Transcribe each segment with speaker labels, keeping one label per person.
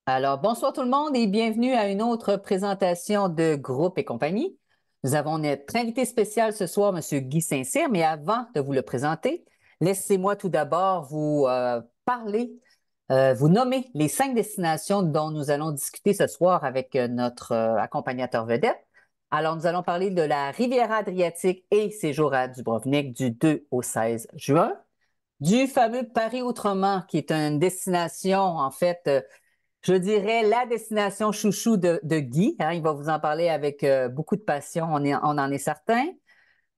Speaker 1: Alors, bonsoir tout le monde et bienvenue à une autre présentation de Groupe et compagnie. Nous avons notre invité spécial ce soir, M. Guy Saint-Cyr, mais avant de vous le présenter, laissez-moi tout d'abord vous parler, vous nommer les 5 destinations dont nous allons discuter ce soir avec notre accompagnateur vedette. Alors, nous allons parler de la Riviera Adriatique et séjour à Dubrovnik du 2 au 16 juin, du fameux Paris Outrement, qui est une destination, en fait, je dirais la destination chouchou de Guy, hein. Il va vous en parler avec beaucoup de passion, on en est certain.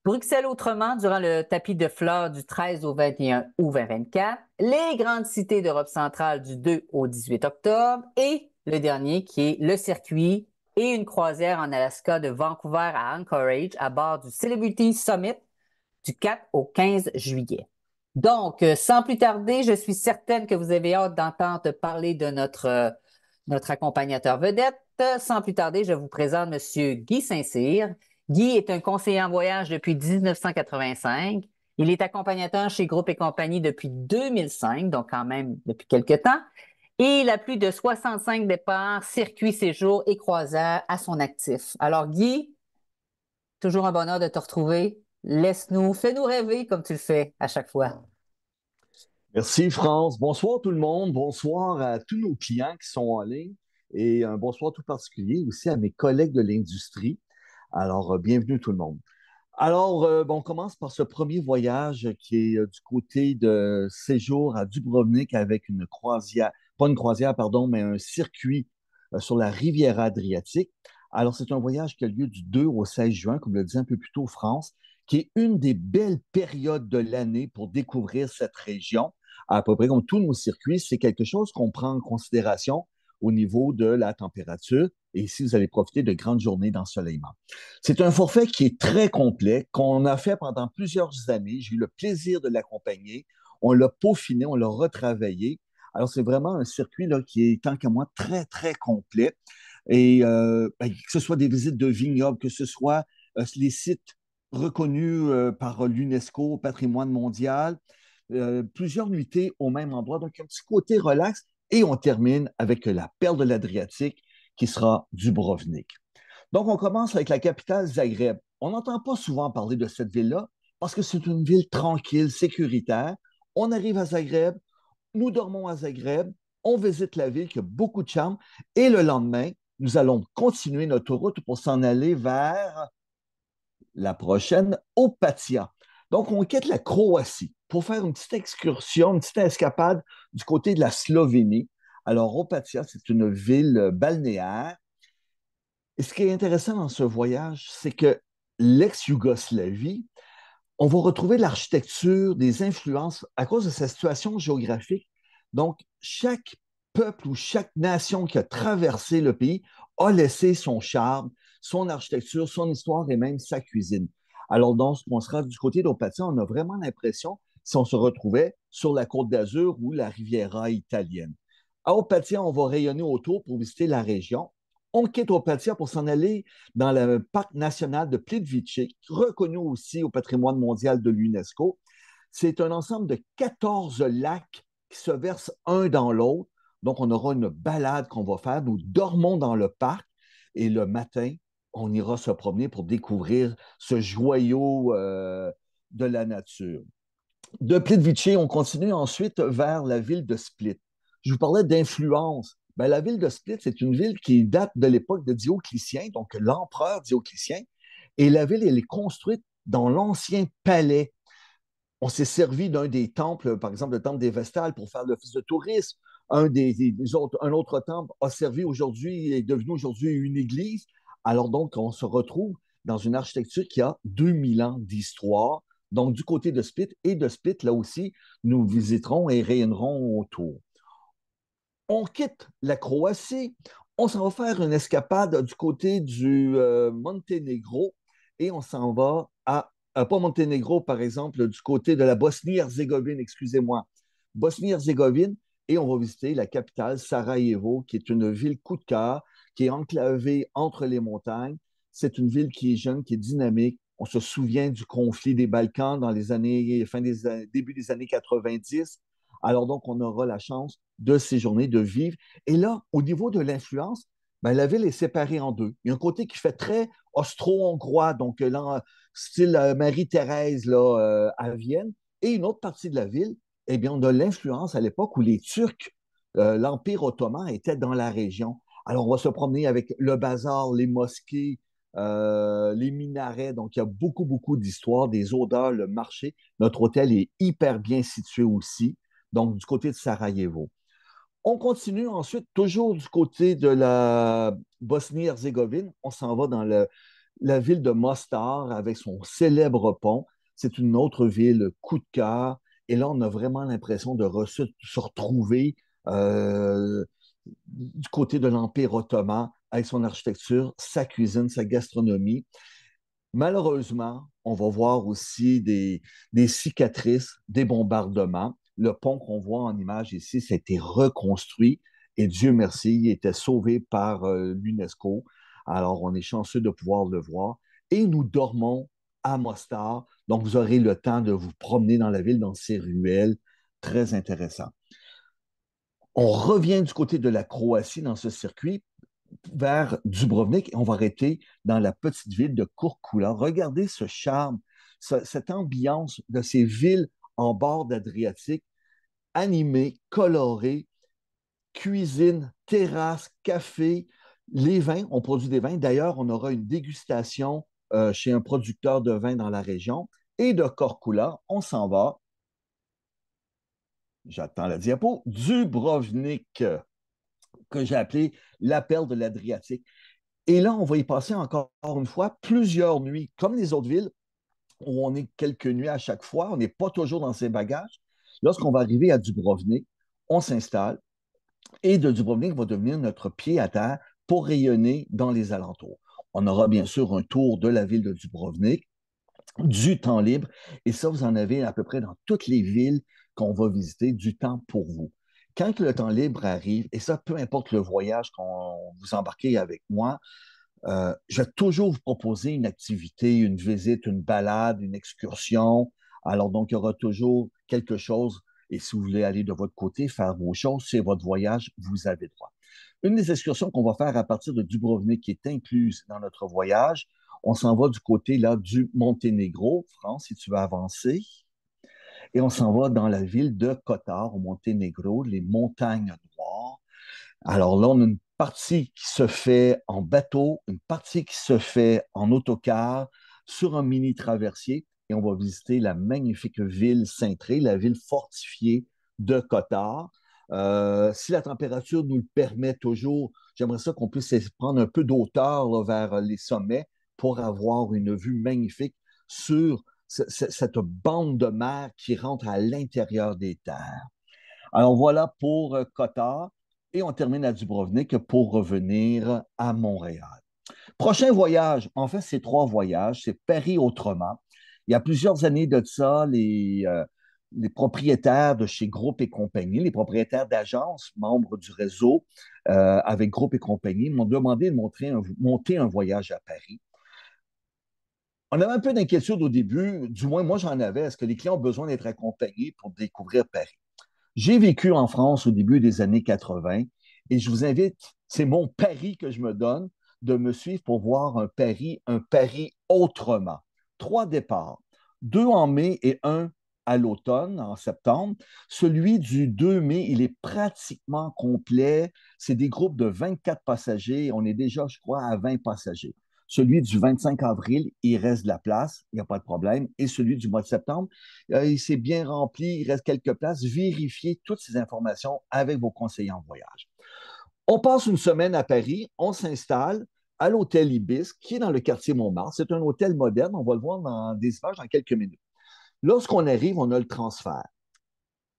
Speaker 1: Bruxelles autrement, durant le tapis de fleurs du 13 au 21 ou 2024. Les grandes cités d'Europe centrale du 2 au 18 octobre. Et le dernier qui est le circuit et une croisière en Alaska de Vancouver à Anchorage à bord du Celebrity Summit du 4 au 15 juillet. Donc, sans plus tarder, je suis certaine que vous avez hâte d'entendre parler de notre accompagnateur vedette. Sans plus tarder, je vous présente M. Guy Saint-Cyr. Guy est un conseiller en voyage depuis 1985. Il est accompagnateur chez Groupe et compagnie depuis 2005, donc quand même depuis quelques temps. Et il a plus de 65 départs, circuits, séjours et croisières à son actif. Alors, Guy, toujours un bonheur de te retrouver. Laisse-nous, fais-nous rêver comme tu le fais à chaque fois.
Speaker 2: Merci, France. Bonsoir tout le monde. Bonsoir à tous nos clients qui sont en ligne et un bonsoir tout particulier aussi à mes collègues de l'industrie. Alors, bienvenue tout le monde. Alors, on commence par ce premier voyage qui est du côté de séjour à Dubrovnik avec une croisière, pas une croisière, pardon, mais un circuit sur la rivière Adriatique. Alors, c'est un voyage qui a lieu du 2 au 16 juin, comme le disait un peu plus tôt, France, qui est une des belles périodes de l'année pour découvrir cette région. À peu près comme tous nos circuits, c'est quelque chose qu'on prend en considération au niveau de la température et si vous allez profiter de grandes journées d'ensoleillement. C'est un forfait qui est très complet, qu'on a fait pendant plusieurs années. J'ai eu le plaisir de l'accompagner. On l'a peaufiné, on l'a retravaillé. Alors, c'est vraiment un circuit là, qui est, tant qu'à moi, très, très complet. Et que ce soit des visites de vignobles, que ce soit les sites reconnus par l'UNESCO, patrimoine mondial, plusieurs nuitées au même endroit. Donc, un petit côté relax. Et on termine avec la perle de l'Adriatique qui sera Dubrovnik. Donc, on commence avec la capitale Zagreb. On n'entend pas souvent parler de cette ville-là parce que c'est une ville tranquille, sécuritaire. On arrive à Zagreb, nous dormons à Zagreb, on visite la ville qui a beaucoup de charme et le lendemain, nous allons continuer notre route pour s'en aller vers la prochaine, Opatia. Donc, on quitte la Croatie pour faire une petite excursion, une petite escapade du côté de la Slovénie. Alors, Opatia, c'est une ville balnéaire. Et ce qui est intéressant dans ce voyage, c'est que l'ex-Yougoslavie, on va retrouver l'architecture, des influences à cause de sa situation géographique. Donc, chaque peuple ou chaque nation qui a traversé le pays a laissé son charme, son architecture, son histoire et même sa cuisine. Alors, donc, on sera du côté d'Opatia, on a vraiment l'impression si on se retrouvait sur la Côte d'Azur ou la Riviera italienne. À Opatia, on va rayonner autour pour visiter la région. On quitte Opatia pour s'en aller dans le parc national de Plitvice, reconnu aussi au patrimoine mondial de l'UNESCO. C'est un ensemble de 14 lacs qui se versent un dans l'autre. Donc, on aura une balade qu'on va faire. Nous dormons dans le parc et le matin, on ira se promener pour découvrir ce joyau de la nature. De Plitvice, on continue ensuite vers la ville de Split. Je vous parlais d'influence. Ben, la ville de Split, c'est une ville qui date de l'époque de Dioclétien, donc l'empereur Dioclétien. Et la ville, elle est construite dans l'ancien palais. On s'est servi d'un des temples, par exemple le temple des Vestales, pour faire l'office de tourisme. Un autre temple a servi aujourd'hui, est devenu aujourd'hui une église. Alors donc, on se retrouve dans une architecture qui a 2000 ans d'histoire. Donc, du côté de Split et de Split, là aussi, nous visiterons et rayonnerons autour. On quitte la Croatie, on s'en va faire une escapade du côté du Monténégro et on s'en va pas Monténégro, par exemple, du côté de la Bosnie-Herzégovine, excusez-moi, Bosnie-Herzégovine, et on va visiter la capitale, Sarajevo, qui est une ville coup de cœur, qui est enclavée entre les montagnes. C'est une ville qui est jeune, qui est dynamique. On se souvient du conflit des Balkans dans les années, début des années 90. Alors donc, on aura la chance de séjourner, de vivre. Et là, au niveau de l'influence, ben, la ville est séparée en deux. Il y a un côté qui fait très austro-hongrois, donc là, style Marie-Thérèse là, à Vienne, et une autre partie de la ville, eh bien, on a l'influence à l'époque où les Turcs, l'Empire ottoman était dans la région. Alors, on va se promener avec le bazar, les mosquées, les minarets. Donc, il y a beaucoup, beaucoup d'histoires, des odeurs, le marché. Notre hôtel est hyper bien situé aussi, donc du côté de Sarajevo. On continue ensuite, toujours du côté de la Bosnie-Herzégovine. On s'en va dans la ville de Mostar avec son célèbre pont. C'est une autre ville coup de cœur. Et là, on a vraiment l'impression de se retrouver du côté de l'Empire ottoman avec son architecture, sa cuisine, sa gastronomie. Malheureusement, on va voir aussi des cicatrices, des bombardements. Le pont qu'on voit en image ici, ça a été reconstruit et Dieu merci, il était sauvé par l'UNESCO. Alors, on est chanceux de pouvoir le voir. Et nous dormons à Mostar. Donc, vous aurez le temps de vous promener dans la ville, dans ces ruelles. Très intéressant. On revient du côté de la Croatie dans ce circuit vers Dubrovnik et on va arrêter dans la petite ville de Kurkula. Regardez ce charme, cette ambiance de ces villes en bord d'Adriatique, animées, colorées, cuisine, terrasse, café, les vins, on produit des vins. D'ailleurs, on aura une dégustation chez un producteur de vins dans la région. Et de Korkula, on s'en va, j'attends la diapo, Dubrovnik, que j'ai appelé la perle de l'Adriatique. Et là, on va y passer encore une fois plusieurs nuits, comme les autres villes, où on est quelques nuits à chaque fois. On n'est pas toujours dans ses bagages. Lorsqu'on va arriver à Dubrovnik, on s'installe et de Dubrovnik va devenir notre pied à terre pour rayonner dans les alentours. On aura bien sûr un tour de la ville de Dubrovnik, du temps libre, et ça, vous en avez à peu près dans toutes les villes qu'on va visiter, du temps pour vous. Quand le temps libre arrive, et ça, peu importe le voyage qu'on vous embarquez avec moi, je vais toujours vous proposer une activité, une visite, une balade, une excursion. Alors, donc, il y aura toujours quelque chose. Et si vous voulez aller de votre côté, faire vos choses, c'est votre voyage, vous avez droit. Une des excursions qu'on va faire à partir de Dubrovnik, qui est incluse dans notre voyage, on s'en va du côté là du Monténégro, France, si tu veux avancer, et on s'en va dans la ville de Kotar, au Monténégro, les montagnes noires. Alors là, on a une partie qui se fait en bateau, une partie qui se fait en autocar, sur un mini traversier, et on va visiter la magnifique ville cintrée, la ville fortifiée de Kotar. Si la température nous le permet toujours, j'aimerais ça qu'on puisse prendre un peu d'auteur là, vers les sommets pour avoir une vue magnifique sur cette bande de mer qui rentre à l'intérieur des terres. Alors voilà pour Kotar et on termine à Dubrovnik pour revenir à Montréal. Prochain voyage, en fait, c'est trois voyages. C'est Paris autrement. Il y a plusieurs années de ça, les propriétaires de chez Groupe et compagnie, les propriétaires d'agences, membres du réseau avec Groupe et compagnie, m'ont demandé de monter un voyage à Paris. On avait un peu d'inquiétude au début, du moins moi j'en avais. Est-ce que les clients ont besoin d'être accompagnés pour découvrir Paris? J'ai vécu en France au début des années 80 et je vous invite, c'est mon pari que je me donne, de me suivre pour voir un Paris autrement. Trois départs, deux en mai et un à l'automne, en septembre. Celui du 2 mai, il est pratiquement complet. C'est des groupes de 24 passagers. On est déjà, je crois, à 20 passagers. Celui du 25 avril, il reste de la place, il n'y a pas de problème. Et celui du mois de septembre, il s'est bien rempli, il reste quelques places. Vérifiez toutes ces informations avec vos conseillers en voyage. On passe une semaine à Paris, on s'installe à l'hôtel Ibis, qui est dans le quartier Montmartre. C'est un hôtel moderne, on va le voir dans des images dans quelques minutes. Lorsqu'on arrive, on a le transfert.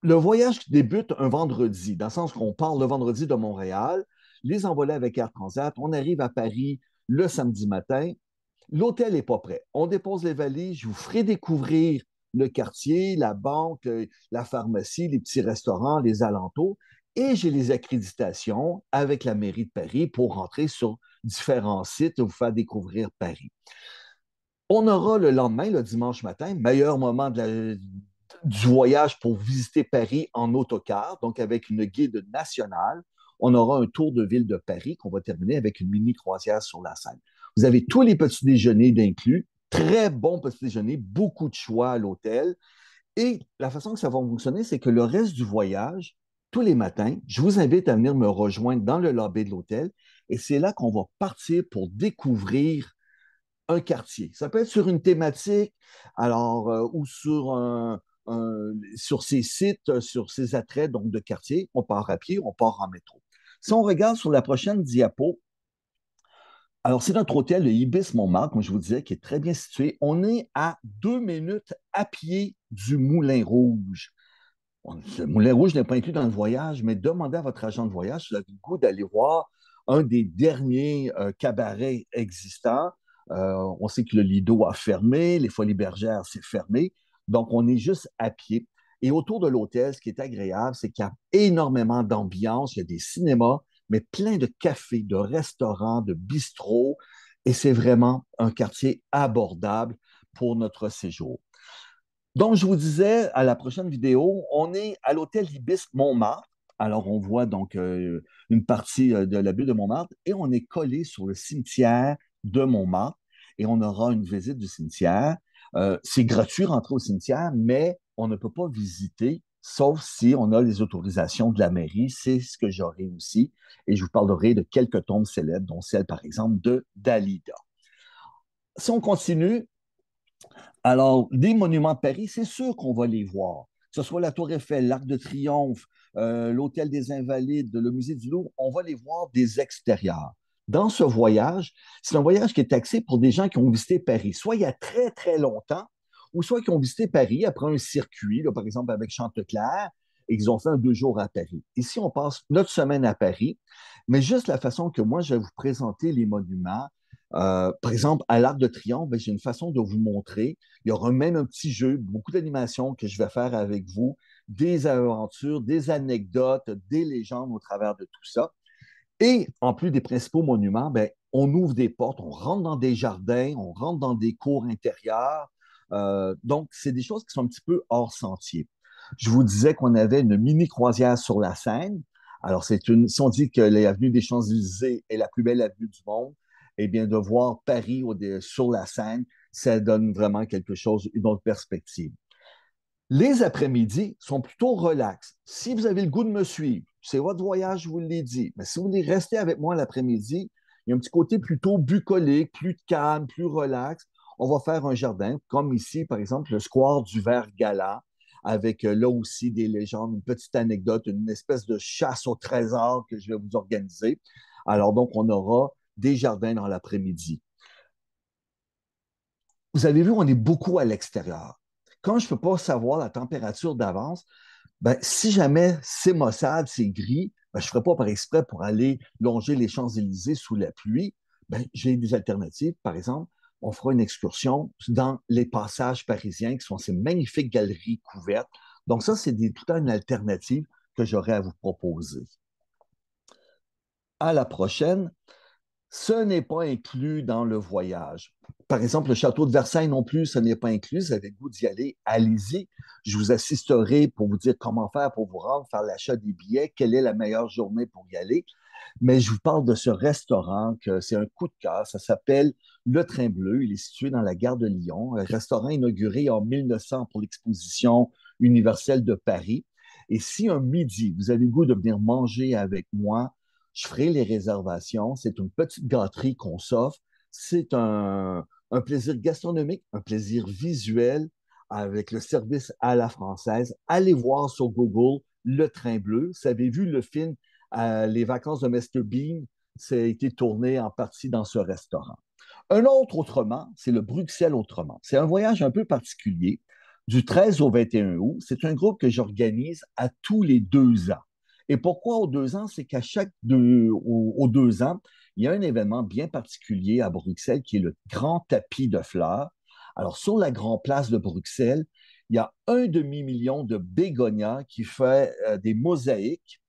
Speaker 2: Le voyage débute un vendredi, dans le sens qu'on part le vendredi de Montréal, les envolés avec Air Transat, on arrive à Paris le samedi matin, l'hôtel n'est pas prêt. On dépose les valises, je vous ferai découvrir le quartier, la banque, la pharmacie, les petits restaurants, les alentours. Et j'ai les accréditations avec la mairie de Paris pour rentrer sur différents sites et vous faire découvrir Paris. On aura le lendemain, le dimanche matin, meilleur moment du voyage pour visiter Paris en autocar, donc avec une guide nationale. On aura un tour de ville de Paris qu'on va terminer avec une mini croisière sur la Seine. Vous avez tous les petits déjeuners d'inclus, très bon petit déjeuner, beaucoup de choix à l'hôtel. Et la façon que ça va fonctionner, c'est que le reste du voyage, tous les matins, je vous invite à venir me rejoindre dans le lobby de l'hôtel et c'est là qu'on va partir pour découvrir un quartier. Ça peut être sur une thématique, alors, ou sur ces sites, sur ces attraits donc, de quartier. On part à pied, on part en métro. Si on regarde sur la prochaine diapo, alors c'est notre hôtel, le Ibis Montmartre, comme je vous disais, qui est très bien situé. On est à 2 minutes à pied du Moulin Rouge. Le Moulin Rouge n'est pas inclus dans le voyage, mais demandez à votre agent de voyage si vous avez le goût d'aller voir un des derniers cabarets existants. On sait que le Lido a fermé, les Folies Bergères, c'est fermé. Donc, on est juste à pied. Et autour de l'hôtel, ce qui est agréable, c'est qu'il y a énormément d'ambiance. Il y a des cinémas, mais plein de cafés, de restaurants, de bistrots. Et c'est vraiment un quartier abordable pour notre séjour. Donc, je vous disais, à la prochaine vidéo, on est à l'hôtel Ibis Montmartre. Alors, on voit donc une partie de la butte de Montmartre et on est collé sur le cimetière de Montmartre et on aura une visite du cimetière. C'est gratuit rentrer au cimetière, mais on ne peut pas visiter, sauf si on a les autorisations de la mairie. C'est ce que j'aurai aussi. Et je vous parlerai de quelques tombes célèbres, dont celle, par exemple, de Dalida. Si on continue, alors, des monuments de Paris, c'est sûr qu'on va les voir. Que ce soit la Tour Eiffel, l'Arc de Triomphe, l'Hôtel des Invalides, le Musée du Louvre, on va les voir des extérieurs. Dans ce voyage, c'est un voyage qui est axé pour des gens qui ont visité Paris, soit il y a très, très longtemps, ou soit qui ont visité Paris après un circuit, là, par exemple avec Chanteclair, et qu'ils ont fait un 2 jours à Paris. Ici, on passe notre semaine à Paris, mais juste la façon que moi, je vais vous présenter les monuments. Par exemple, à l'Arc de Triomphe, ben, j'ai une façon de vous montrer. Il y aura même un petit jeu, beaucoup d'animations que je vais faire avec vous, des aventures, des anecdotes, des légendes au travers de tout ça. Et en plus des principaux monuments, ben, on ouvre des portes, on rentre dans des jardins, on rentre dans des cours intérieures. Donc, c'est des choses qui sont un petit peu hors sentier. Je vous disais qu'on avait une mini croisière sur la Seine. Alors, si on dit que l'avenue des Champs-Élysées est la plus belle avenue du monde, eh bien, de voir Paris sur la Seine, ça donne vraiment quelque chose, une autre perspective. Les après-midi sont plutôt relax. Si vous avez le goût de me suivre, c'est votre voyage, je vous l'ai dit. Mais si vous voulez rester avec moi l'après-midi, il y a un petit côté plutôt bucolique, plus calme, plus relax. On va faire un jardin, comme ici, par exemple, le square du Vert Gala, avec là aussi des légendes, une petite anecdote, une espèce de chasse au trésor que je vais vous organiser. Alors donc, on aura des jardins dans l'après-midi. Vous avez vu, on est beaucoup à l'extérieur. Quand je ne peux pas savoir la température d'avance, ben, si jamais c'est maussade, c'est gris, ben, je ne ferai pas par exprès pour aller longer les Champs-Élysées sous la pluie. Ben, j'ai des alternatives. Par exemple, on fera une excursion dans les passages parisiens, qui sont ces magnifiques galeries couvertes. Donc, ça, c'est tout le temps une alternative que j'aurais à vous proposer. À la prochaine. Ce n'est pas inclus dans le voyage. Par exemple, le château de Versailles non plus, ce n'est pas inclus. Vous avez le goût d'y aller, allez-y. Je vous assisterai pour vous dire comment faire pour vous rendre, faire l'achat des billets, quelle est la meilleure journée pour y aller. Mais je vous parle de ce restaurant que c'est un coup de cœur. Ça s'appelle Le Train Bleu. Il est situé dans la gare de Lyon. Un restaurant inauguré en 1900 pour l'exposition universelle de Paris. Et si un midi, vous avez le goût de venir manger avec moi, je ferai les réservations. C'est une petite gâterie qu'on s'offre. C'est un plaisir gastronomique, un plaisir visuel avec le service à la française. Allez voir sur Google Le Train Bleu. Vous avez vu le film Les vacances de Mr. Bean? Ça a été tourné en partie dans ce restaurant. Un autre autrement, c'est le Bruxelles autrement. C'est un voyage un peu particulier du 13 au 21 août. C'est un groupe que j'organise à tous les 2 ans. Et pourquoi aux 2 ans? C'est qu'à aux 2 ans, il y a un événement bien particulier à Bruxelles qui est le grand tapis de fleurs. Alors, sur la grande place de Bruxelles, il y a un demi-million de bégonias qui fait des mosaïques.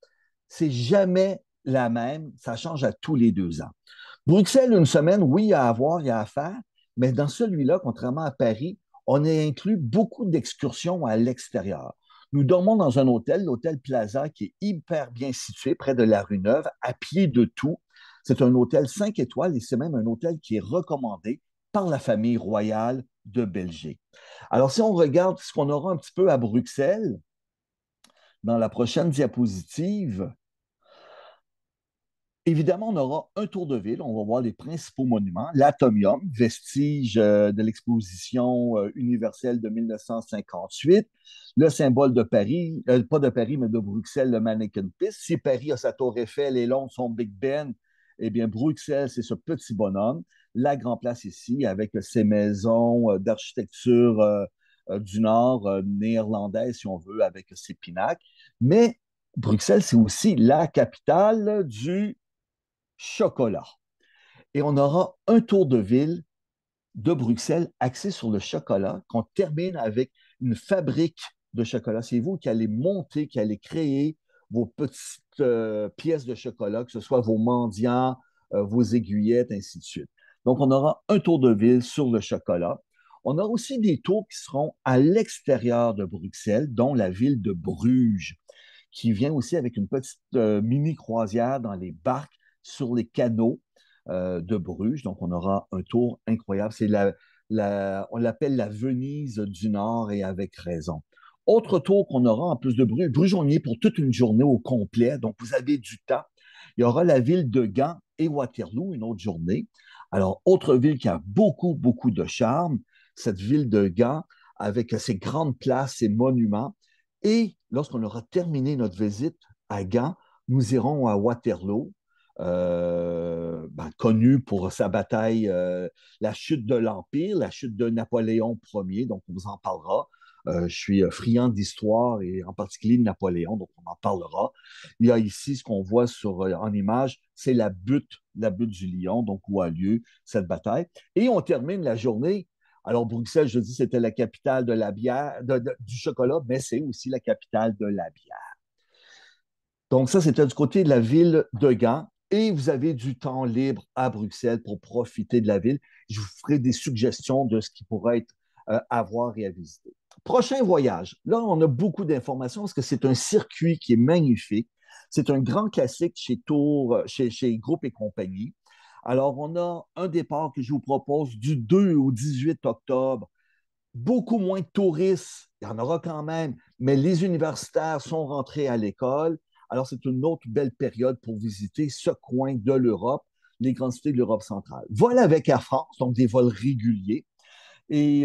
Speaker 2: C'est jamais la même, ça change à tous les 2 ans. Bruxelles, une semaine, oui, il y a à voir, il y a à faire, mais dans celui-là, contrairement à Paris, on a inclus beaucoup d'excursions à l'extérieur. Nous dormons dans un hôtel, l'hôtel Plaza, qui est hyper bien situé près de la rue Neuve, à pied de tout. C'est un hôtel 5 étoiles et c'est même un hôtel qui est recommandé par la famille royale de Belgique. Alors, si on regarde ce qu'on aura un petit peu à Bruxelles, dans la prochaine diapositive, évidemment, on aura un tour de ville. On va voir les principaux monuments. L'Atomium, vestige de l'exposition universelle de 1958. Le symbole de Paris, pas de Paris, mais de Bruxelles, le Mannequin Pis. Si Paris a sa tour Eiffel et Londres son Big Ben, eh bien, Bruxelles, c'est ce petit bonhomme. La Grand Place ici, avec ses maisons d'architecture du Nord, néerlandaise, si on veut, avec ses pinacles. Mais Bruxelles, c'est aussi la capitale du chocolat. Et on aura un tour de ville de Bruxelles axé sur le chocolat, qu'on termine avec une fabrique de chocolat. C'est vous qui allez monter, qui allez créer vos petites pièces de chocolat, que ce soit vos mendiants, vos aiguillettes, ainsi de suite. Donc, on aura un tour de ville sur le chocolat. On aura aussi des tours qui seront à l'extérieur de Bruxelles, dont la ville de Bruges, qui vient aussi avec une petite mini-croisière dans les barques sur les canaux de Bruges. Donc, on aura un tour incroyable. On l'appelle la Venise du Nord et avec raison. Autre tour qu'on aura en plus de Bruges, Bruges, on y est pour toute une journée au complet. Donc, vous avez du temps. Il y aura la ville de Gand et Waterloo, une autre journée. Alors, autre ville qui a beaucoup, beaucoup de charme, cette ville de Gand, avec ses grandes places, ses monuments. Et lorsqu'on aura terminé notre visite à Gand, nous irons à Waterloo, connu pour sa bataille, la chute de l'Empire, la chute de Napoléon Ier, donc on vous en parlera. Je suis friand d'histoire et en particulier de Napoléon, donc on en parlera. Il y a ici ce qu'on voit en image, c'est la butte du Lion, donc où a lieu cette bataille. Et on termine la journée. Alors, Bruxelles, je dis, c'était la capitale de la bière, du chocolat, mais c'est aussi la capitale de la bière. Donc, ça, c'était du côté de la ville de Gand. Et vous avez du temps libre à Bruxelles pour profiter de la ville. Je vous ferai des suggestions de ce qui pourrait être à voir et à visiter. Prochain voyage. Là, on a beaucoup d'informations parce que c'est un circuit qui est magnifique. C'est un grand classique chez Tour, chez Groupe et compagnie. Alors, on a un départ que je vous propose du 2 au 18 octobre. Beaucoup moins de touristes, il y en aura quand même, mais les universitaires sont rentrés à l'école. Alors, c'est une autre belle période pour visiter ce coin de l'Europe, les grandes cités de l'Europe centrale. Vol avec Air France, donc des vols réguliers. Et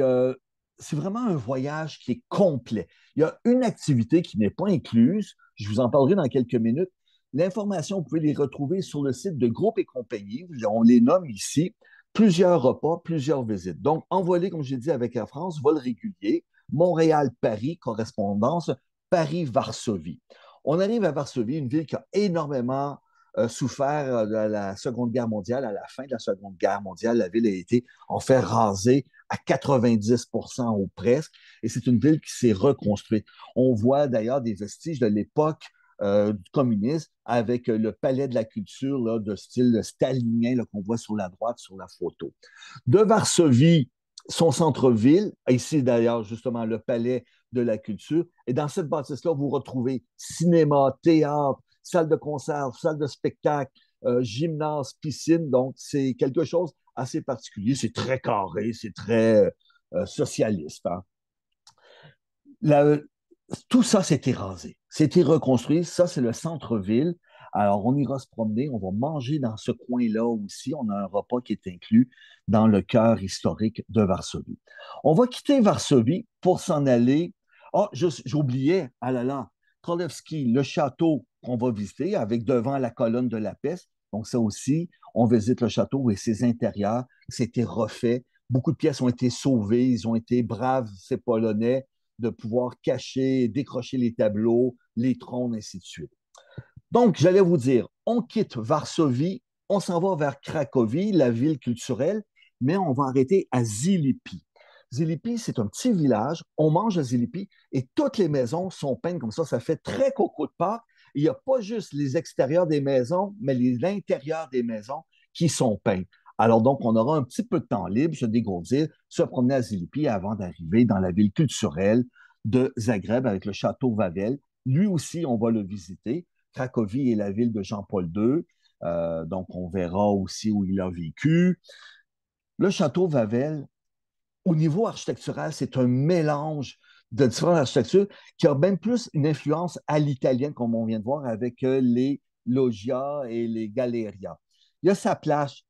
Speaker 2: c'est vraiment un voyage qui est complet. Il y a une activité qui n'est pas incluse, je vous en parlerai dans quelques minutes. L'information, vous pouvez les retrouver sur le site de Groupe et compagnie. On les nomme ici. Plusieurs repas, plusieurs visites. Donc, envolé, comme j'ai dit, avec Air France, vol régulier, Montréal-Paris, correspondance, Paris-Varsovie. On arrive à Varsovie, une ville qui a énormément souffert de la Seconde Guerre mondiale. À la fin de la Seconde Guerre mondiale, la ville a été en fait rasée à 90 ou presque, et c'est une ville qui s'est reconstruite. On voit d'ailleurs des vestiges de l'époque du communisme avec le palais de la culture là, de style stalinien qu'on voit sur la droite sur la photo. De Varsovie, son centre-ville, ici d'ailleurs justement le palais de la culture, et dans cette bâtisse-là, vous retrouvez cinéma, théâtre, salle de concert, salle de spectacle, gymnase, piscine, donc c'est quelque chose assez particulier, c'est très carré, c'est très socialiste. Hein. La, tout ça s'était rasé, c'était reconstruit. Ça, c'est le centre-ville. Alors, on ira se promener, on va manger dans ce coin-là aussi. On a un repas qui est inclus dans le cœur historique de Varsovie. On va quitter Varsovie pour s'en aller. Ah, j'oubliais, ah là là, Królewski, le château qu'on va visiter avec devant la colonne de la peste. Donc, ça aussi, on visite le château et ses intérieurs. C'était refait. Beaucoup de pièces ont été sauvées. Ils ont été braves, ces Polonais de pouvoir cacher, décrocher les tableaux, les trônes, ainsi de suite. Donc, j'allais vous dire, on quitte Varsovie, on s'en va vers Cracovie, la ville culturelle, mais on va arrêter à Zilipi. Zilipi, c'est un petit village, on mange à Zilipi et toutes les maisons sont peintes comme ça fait très coco de Pâques. Il n'y a pas juste les extérieurs des maisons, mais l'intérieur des maisons qui sont peints. Alors donc, on aura un petit peu de temps libre, se dégourdir, se promener à Zilipi avant d'arriver dans la ville culturelle de Zagreb avec le château Wawel. Lui aussi, on va le visiter. Cracovie est la ville de Jean-Paul II, donc on verra aussi où il a vécu. Le château Wawel, au niveau architectural, c'est un mélange de différentes architectures qui a même plus une influence à l'italienne, comme on vient de voir avec les loggia et les galleria. Il y a sa plage.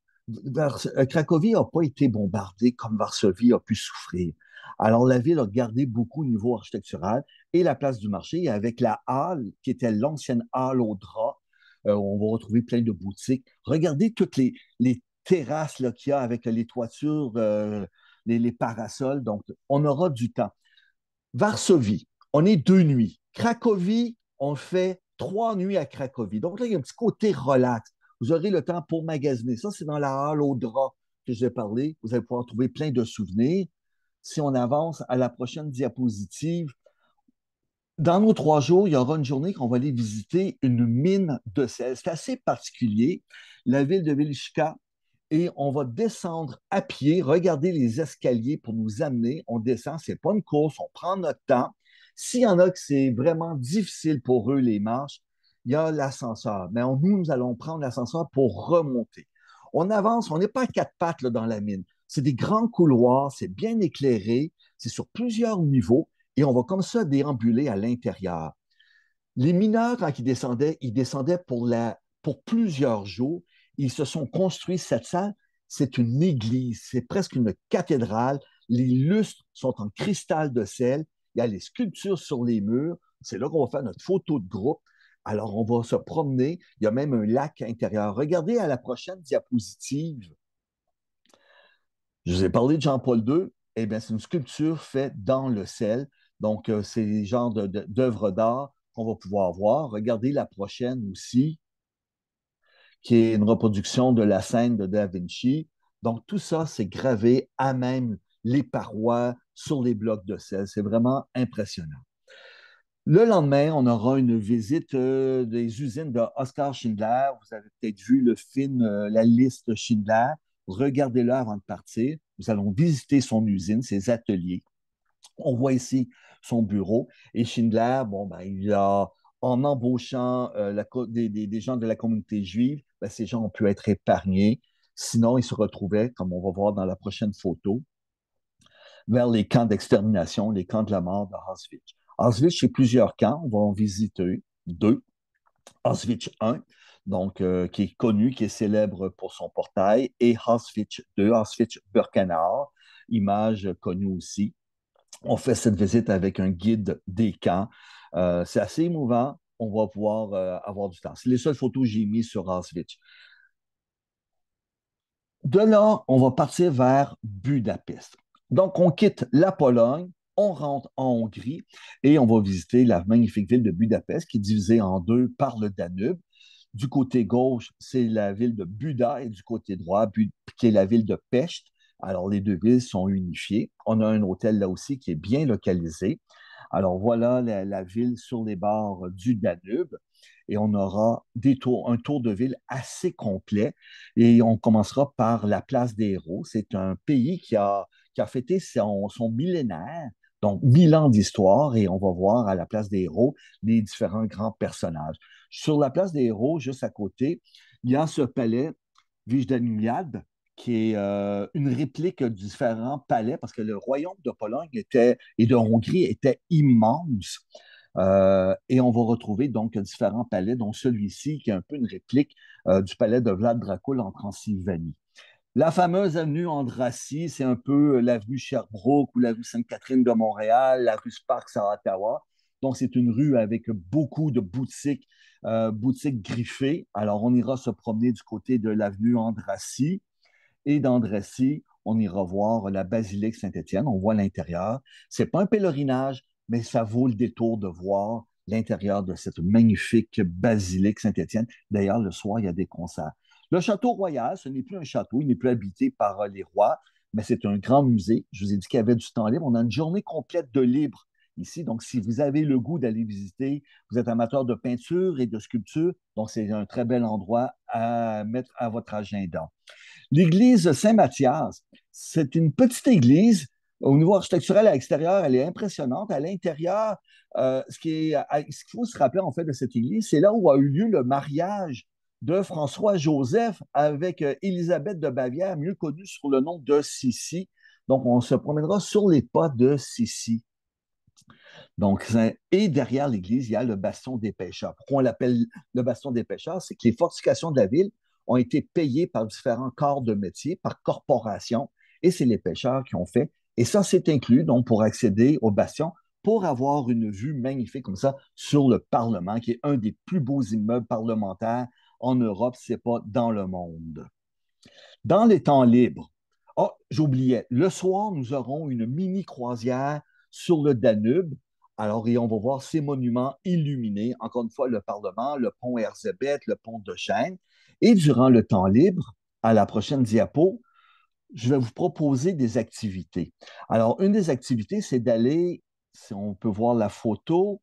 Speaker 2: Cracovie n'a pas été bombardée comme Varsovie a pu souffrir. Alors, la ville a gardé beaucoup au niveau architectural et la place du marché avec la halle, qui était l'ancienne halle au drap. On va retrouver plein de boutiques. Regardez toutes les terrasses qu'il y a avec les toitures, les parasols. Donc, on aura du temps. Varsovie, on est 2 nuits. Cracovie, on fait 3 nuits à Cracovie. Donc là, il y a un petit côté relax. Vous aurez le temps pour magasiner. Ça, c'est dans la halle au drap que j'ai parlé. Vous allez pouvoir trouver plein de souvenirs. Si on avance à la prochaine diapositive, dans nos 3 jours, il y aura une journée qu'on va aller visiter une mine de sel. C'est assez particulier. La ville de Vilchka, et on va descendre à pied, regarder les escaliers pour nous amener. On descend, c'est pas une course, on prend notre temps. S'il y en a que c'est vraiment difficile pour eux, les marches, il y a l'ascenseur. Mais nous allons prendre l'ascenseur pour remonter. On avance, on n'est pas à 4 pattes là, dans la mine. C'est des grands couloirs, c'est bien éclairé, c'est sur plusieurs niveaux et on va comme ça déambuler à l'intérieur. Les mineurs, quand ils descendaient pour plusieurs jours. Ils se sont construits cette salle. C'est une église, c'est presque une cathédrale. Les lustres sont en cristal de sel. Il y a les sculptures sur les murs. C'est là qu'on va faire notre photo de groupe. Alors, on va se promener. Il y a même un lac intérieur. Regardez à la prochaine diapositive. Je vous ai parlé de Jean-Paul II. Eh bien, c'est une sculpture faite dans le sel. Donc, c'est le genre d'œuvres d'art qu'on va pouvoir voir. Regardez la prochaine aussi, qui est une reproduction de la scène de Da Vinci. Donc, tout ça, c'est gravé à même les parois sur les blocs de sel. C'est vraiment impressionnant. Le lendemain, on aura une visite des usines de Oskar Schindler. Vous avez peut-être vu le film La liste Schindler. Regardez-le avant de partir. Nous allons visiter son usine, ses ateliers. On voit ici son bureau. Et Schindler, bon, ben, en embauchant des gens de la communauté juive, ben, ces gens ont pu être épargnés. Sinon, ils se retrouvaient, comme on va voir dans la prochaine photo, vers les camps d'extermination, les camps de la mort de Auschwitz. Auschwitz, c'est plusieurs camps. On va en visiter 2. Auschwitz 1, donc, qui est connu, qui est célèbre pour son portail, et Auschwitz 2, Auschwitz-Birkenau, image connue aussi. On fait cette visite avec un guide des camps. C'est assez émouvant. On va pouvoir avoir du temps. C'est les seules photos que j'ai mises sur Auschwitz. De là, on va partir vers Budapest. Donc, on quitte la Pologne, on rentre en Hongrie et on va visiter la magnifique ville de Budapest qui est divisée en deux par le Danube. Du côté gauche, c'est la ville de Buda et du côté droit, qui est la ville de Pest. Alors, les deux villes sont unifiées. On a un hôtel là aussi qui est bien localisé. Alors, voilà la ville sur les bords du Danube et on aura un tour de ville assez complet. Et on commencera par la place des héros. C'est un pays qui a fêté son millénaire, donc 1000 ans d'histoire, et on va voir à la place des héros les différents grands personnages. Sur la place des héros, juste à côté, il y a ce palais Wijdaniliad, qui est une réplique de différents palais, parce que le royaume de Pologne et de Hongrie était immense. Et on va retrouver donc différents palais, dont celui-ci qui est un peu une réplique du palais de Vlad Dracul en Transylvanie. La fameuse avenue Andrassy, c'est un peu l'avenue Sherbrooke ou l'avenue Sainte-Catherine de Montréal, la rue Sparks à Ottawa. Donc, c'est une rue avec beaucoup de boutiques griffées. Alors, on ira se promener du côté de l'avenue Andrassy. Et d'Andrassy, on ira voir la basilique Saint-Étienne. On voit l'intérieur. C'est pas un pèlerinage, mais ça vaut le détour de voir l'intérieur de cette magnifique basilique Saint-Étienne. D'ailleurs, le soir, il y a des concerts. Le château royal, ce n'est plus un château, il n'est plus habité par les rois, mais c'est un grand musée. Je vous ai dit qu'il y avait du temps libre. On a une journée complète de libre ici. Donc, si vous avez le goût d'aller visiter, vous êtes amateur de peinture et de sculpture, donc c'est un très bel endroit à mettre à votre agenda. L'église Saint-Mathias, c'est une petite église. Au niveau architectural à l'extérieur, elle est impressionnante. À l'intérieur, ce qu'il faut se rappeler en fait de cette église, c'est là où a eu lieu le mariage de François-Joseph avec Élisabeth de Bavière, mieux connue sous le nom de Sissi. Donc, on se promènera sur les pas de Sissi. Donc, et derrière l'église, il y a le bastion des pêcheurs. Pourquoi on l'appelle le bastion des pêcheurs? C'est que les fortifications de la ville ont été payées par différents corps de métier, par corporation, et c'est les pêcheurs qui ont fait. Et ça, c'est inclus, donc, pour accéder au bastion, pour avoir une vue magnifique comme ça sur le Parlement, qui est un des plus beaux immeubles parlementaires en Europe, si ce n'est pas dans le monde. Dans les temps libres, oh, j'oubliais, le soir, nous aurons une mini croisière sur le Danube. Alors, et on va voir ces monuments illuminés. Encore une fois, le Parlement, le pont Erzébet, le pont de Chêne. Et durant le temps libre, à la prochaine diapo, je vais vous proposer des activités. Alors, une des activités, c'est d'aller, si on peut voir la photo,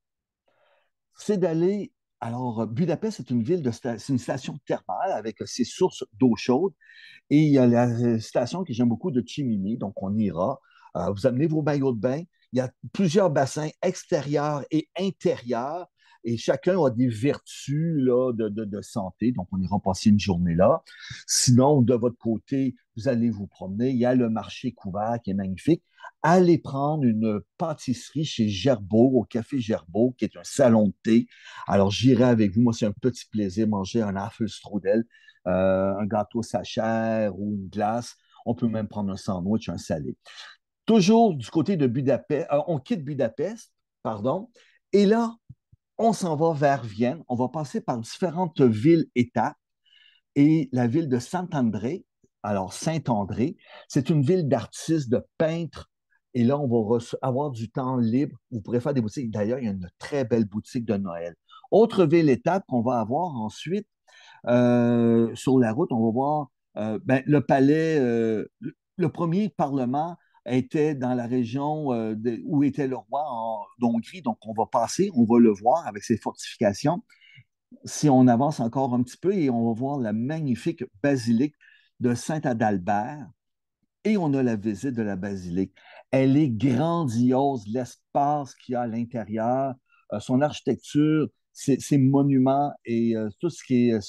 Speaker 2: c'est d'aller. Alors, Budapest, c'est une ville c'est une station thermale avec ses sources d'eau chaude. Et il y a la station que j'aime beaucoup de Chimini, donc on ira. Vous amenez vos maillots de bain. Il y a plusieurs bassins extérieurs et intérieurs, et chacun a des vertus là, de santé, donc on ira passer une journée là. Sinon, de votre côté, vous allez vous promener. Il y a le marché couvert qui est magnifique. Allez prendre une pâtisserie chez Gerbeau, au Café Gerbeau, qui est un salon de thé. Alors, j'irai avec vous. Moi, c'est un petit plaisir manger un Apfelstrudel, un gâteau sachère ou une glace. On peut même prendre un sandwich, un salé. Toujours du côté de Budapest, on quitte Budapest, pardon, et là, on s'en va vers Vienne. On va passer par différentes villes-étapes et la ville de Saint-André. Alors, Saint-André, c'est une ville d'artistes, de peintres. Et là, on va avoir du temps libre. Vous pourrez faire des boutiques. D'ailleurs, il y a une très belle boutique de Noël. Autre ville-étape qu'on va avoir ensuite, sur la route, on va voir le palais, le premier parlement était dans la région où était le roi d'Hongrie. Donc, on va passer, on va le voir avec ses fortifications. Si on avance encore un petit peu et on va voir la magnifique basilique de Saint-Adalbert et on a la visite de la basilique. Elle est grandiose, l'espace qu'il y a à l'intérieur, son architecture, ses monuments et tout ce qui est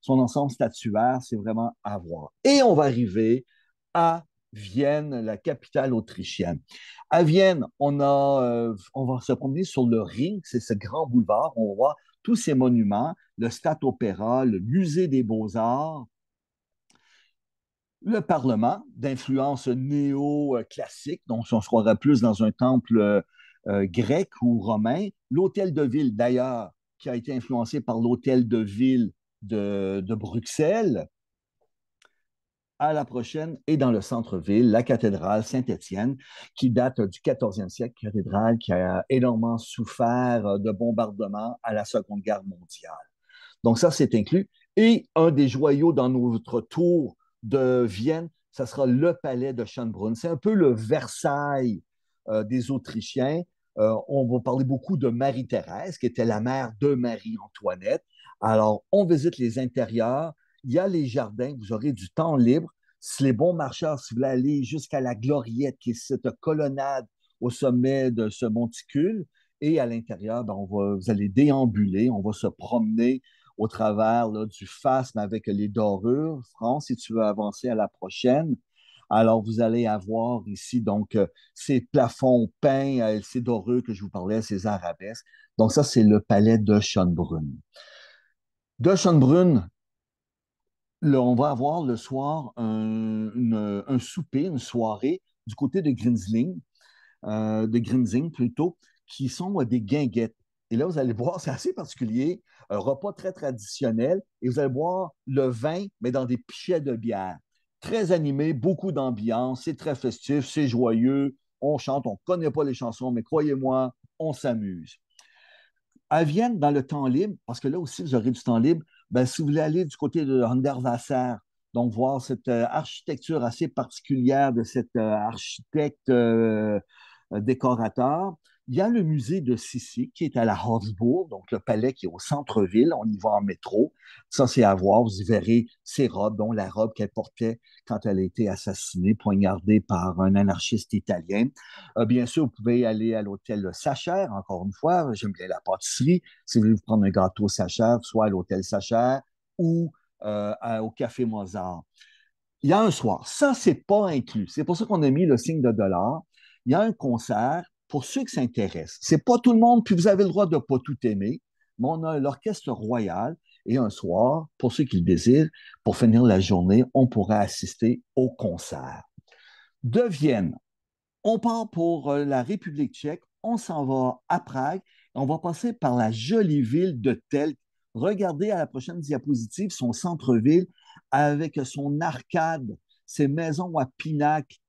Speaker 2: son ensemble statuaire, c'est vraiment à voir. Et on va arriver à Vienne, la capitale autrichienne. À Vienne, on va se promener sur le Ring, c'est ce grand boulevard. On va voir tous ces monuments, le Stadtopéra, le Musée des Beaux-Arts, le Parlement, d'influence néo-classique, donc on se croirait plus dans un temple grec ou romain. L'hôtel de ville, d'ailleurs, qui a été influencé par l'hôtel de ville de Bruxelles. À la prochaine, et dans le centre-ville, la cathédrale Saint-Étienne, qui date du 14e siècle, cathédrale qui a énormément souffert de bombardements à la Seconde Guerre mondiale. Donc ça, c'est inclus. Et un des joyaux dans notre tour de Vienne, ça sera le palais de Schönbrunn. C'est un peu le Versailles des Autrichiens. On va parler beaucoup de Marie-Thérèse, qui était la mère de Marie-Antoinette. Alors, on visite les intérieurs. Il y a les jardins. Vous aurez du temps libre. Si les bons marcheurs, si vous voulez aller jusqu'à la Gloriette, qui est cette colonnade au sommet de ce monticule, et à l'intérieur, ben, vous allez déambuler, on va se promener au travers là, du phasme avec les dorures. France, si tu veux avancer à la prochaine, alors vous allez avoir ici donc ces plafonds peints, ces dorures que je vous parlais, ces arabesques. Donc ça, c'est le palais de Schönbrunn. De Schönbrunn, là, on va avoir le soir un souper, une soirée du côté de Grinzing plutôt, qui sont des guinguettes. Et là, vous allez voir, c'est assez particulier, un repas très traditionnel, et vous allez boire le vin, mais dans des pichets de bière. Très animé, beaucoup d'ambiance, c'est très festif, c'est joyeux, on chante, on ne connaît pas les chansons, mais croyez-moi, on s'amuse. À Vienne, dans le temps libre, parce que là aussi, vous aurez du temps libre, ben, si vous voulez aller du côté de Hundertwasser, donc voir cette architecture assez particulière de cet architecte décorateur, Il y a le musée de Sissi qui est à la Habsbourg, donc le palais qui est au centre-ville. On y va en métro. Ça, c'est à voir. Vous y verrez ses robes, dont la robe qu'elle portait quand elle a été assassinée, poignardée par un anarchiste italien. Bien sûr, vous pouvez aller à l'hôtel Sacher, encore une fois. J'aime bien la pâtisserie. Si vous voulez vous prendre un gâteau Sacher, soit à l'hôtel Sacher ou au Café Mozart. Il y a un soir. Ça, c'est pas inclus. C'est pour ça qu'on a mis le signe de dollar. Il y a un concert pour ceux qui s'intéressent. C'est pas tout le monde, puis vous avez le droit de pas tout aimer, mais on a l'orchestre royal et un soir, pour ceux qui le désirent, pour finir la journée, on pourra assister au concert. De Vienne, on part pour la République tchèque, on s'en va à Prague, et on va passer par la jolie ville de Telk. Regardez à la prochaine diapositive son centre-ville avec son arcade, ses maisons à pinac.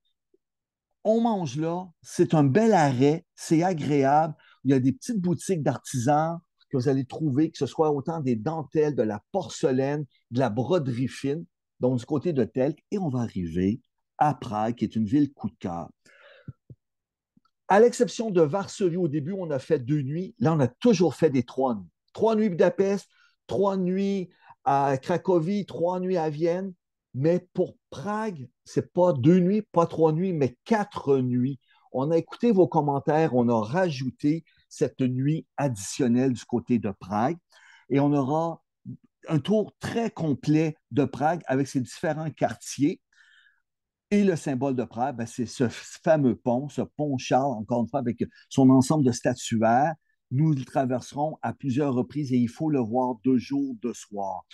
Speaker 2: On mange là, c'est un bel arrêt, c'est agréable. Il y a des petites boutiques d'artisans que vous allez trouver, que ce soit autant des dentelles, de la porcelaine, de la broderie fine, donc du côté de Telk, et on va arriver à Prague, qui est une ville coup de cœur. À l'exception de Varsovie, au début, on a fait 2 nuits. Là, on a toujours fait des 3 nuits. 3 nuits Budapest, 3 nuits à Cracovie, 3 nuits à Vienne. Mais pour Prague, c'est pas 2 nuits, pas 3 nuits, mais 4 nuits. On a écouté vos commentaires, on a rajouté cette nuit additionnelle du côté de Prague et on aura un tour très complet de Prague avec ses différents quartiers. Et le symbole de Prague, ben, c'est ce fameux pont, ce pont Charles, encore une fois, avec son ensemble de statuaires. Nous le traverserons à plusieurs reprises et il faut le voir de jour, de soir.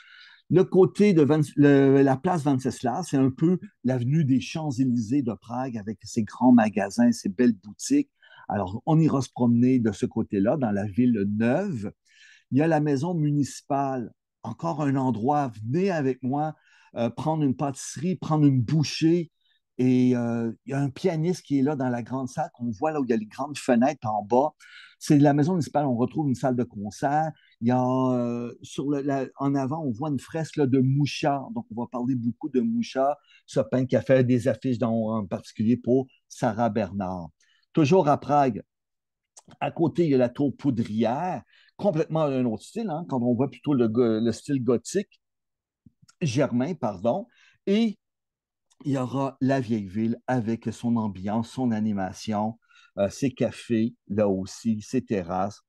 Speaker 2: Le côté de la place Venceslas, c'est un peu l'avenue des Champs-Élysées de Prague avec ses grands magasins, ses belles boutiques. Alors, on ira se promener de ce côté-là, dans la ville neuve. Il y a la maison municipale, encore un endroit, venez avec moi, prendre une pâtisserie, prendre une bouchée. Et il y a un pianiste qui est là dans la grande salle qu'on voit là où il y a les grandes fenêtres en bas. C'est la maison municipale, on retrouve une salle de concert. Il y a en avant, on voit une fresque là, de Mouchard. Donc, on va parler beaucoup de Mouchard, ce peintre qui a fait des affiches en particulier pour Sarah Bernard. Toujours à Prague, à côté, il y a la tour Poudrière, complètement un autre style, hein, quand on voit plutôt le style gothique, germain, pardon. Et il y aura la vieille ville avec son ambiance, son animation, ses cafés, là aussi, ses terrasses.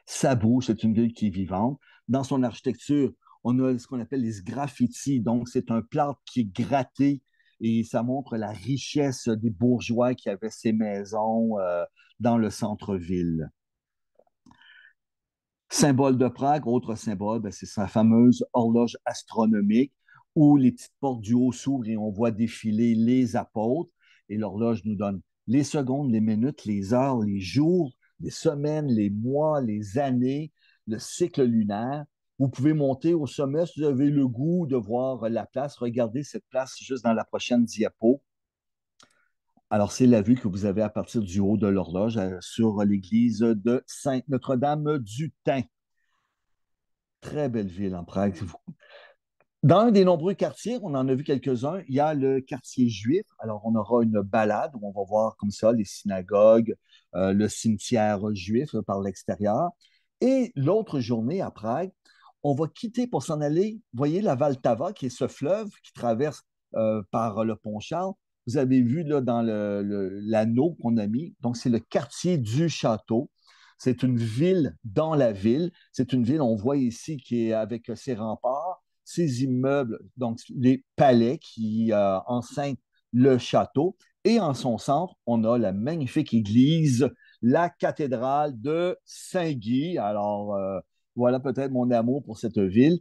Speaker 2: Ça bouge, c'est une ville qui est vivante. Dans son architecture, on a ce qu'on appelle les graffitis. Donc, c'est un plâtre qui est gratté et ça montre la richesse des bourgeois qui avaient ces maisons dans le centre-ville. Symbole de Prague, autre symbole, ben, c'est sa fameuse horloge astronomique où les petites portes du haut s'ouvrent et on voit défiler les apôtres. Et l'horloge nous donne les secondes, les minutes, les heures, les jours, les semaines, les mois, les années, le cycle lunaire. Vous pouvez monter au sommet si vous avez le goût de voir la place. Regardez cette place juste dans la prochaine diapo. Alors, c'est la vue que vous avez à partir du haut de l'horloge sur l'église de Sainte-Notre-Dame-du-Thym. Très belle ville en Prague. Dans un des nombreux quartiers, on en a vu quelques-uns, il y a le quartier juif. Alors, on aura une balade où on va voir comme ça les synagogues, le cimetière juif par l'extérieur. Et l'autre journée à Prague, on va quitter pour s'en aller, vous voyez la Vltava, qui est ce fleuve qui traverse par le pont Charles. Vous avez vu là, dans l'anneau qu'on a mis, donc c'est le quartier du château. C'est une ville dans la ville. C'est une ville, on voit ici, qui est avec ses remparts, ses immeubles, donc les palais qui enseignent le château. Et en son centre, on a la magnifique église, la cathédrale de Saint-Guy. Alors, voilà peut-être mon amour pour cette ville,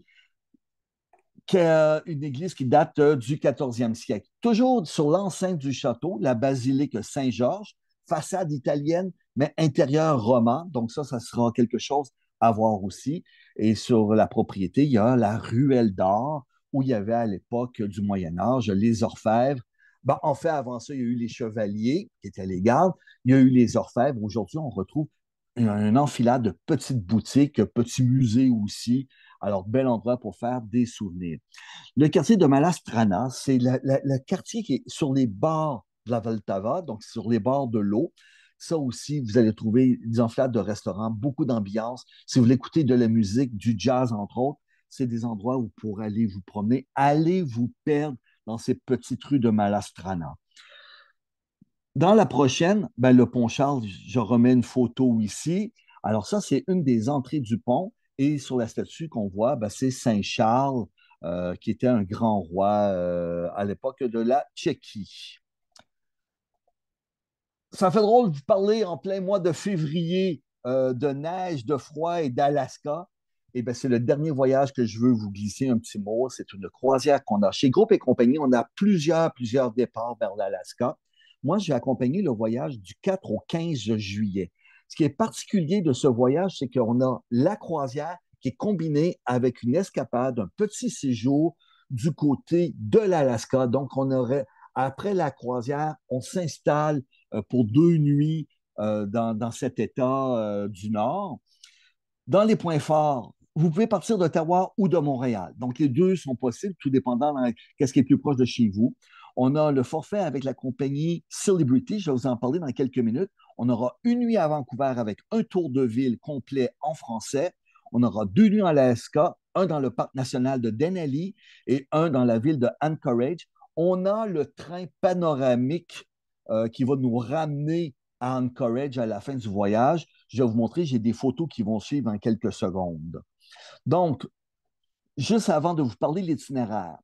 Speaker 2: qui est une église qui date du 14e siècle. Toujours sur l'enceinte du château, la basilique Saint-Georges, façade italienne, mais intérieur roman. Donc ça sera quelque chose à voir aussi. Et sur la propriété, il y a la ruelle d'or, où il y avait à l'époque du Moyen Âge les orfèvres. Ben, en fait, avant ça, il y a eu les chevaliers qui étaient les gardes. Il y a eu les orfèvres. Aujourd'hui, on retrouve un enfilade de petites boutiques, petits musées aussi. Alors, bel endroit pour faire des souvenirs. Le quartier de Malastrana, c'est le quartier qui est sur les bords de la Vltava, donc sur les bords de l'eau. Ça aussi, vous allez trouver des enfilades de restaurants, beaucoup d'ambiance. Si vous voulez écouter de la musique, du jazz, entre autres, c'est des endroits où pour aller vous promener, allez vous perdre dans ces petites rues de Malastrana. Dans la prochaine, ben, le pont Charles, je remets une photo ici. Alors ça, c'est une des entrées du pont. Et sur la statue qu'on voit, ben, c'est Saint Charles, qui était un grand roi à l'époque de la Tchéquie. Ça fait drôle de vous parler en plein mois de février de neige, de froid et d'Alaska. Et ben, c'est le dernier voyage que je veux vous glisser un petit mot. C'est une croisière qu'on a chez Groupe et compagnie. On a plusieurs départs vers l'Alaska. Moi, j'ai accompagné le voyage du 4 au 15 juillet. Ce qui est particulier de ce voyage, c'est qu'on a la croisière qui est combinée avec une escapade, un petit séjour du côté de l'Alaska. Donc, on aurait, après la croisière, on s'installe pour 2 nuits dans cet État du Nord. Dans les points forts, vous pouvez partir d'Ottawa ou de Montréal. Donc, les deux sont possibles, tout dépendant de ce qui est plus proche de chez vous. On a le forfait avec la compagnie Celebrity, je vais vous en parler dans quelques minutes. On aura 1 nuit à Vancouver avec un tour de ville complet en français. On aura 2 nuits en Alaska, un dans le parc national de Denali et un dans la ville de Anchorage. On a le train panoramique qui va nous ramener à Anchorage à la fin du voyage. Je vais vous montrer, j'ai des photos qui vont suivre en quelques secondes. Donc, juste avant de vous parler de l'itinéraire,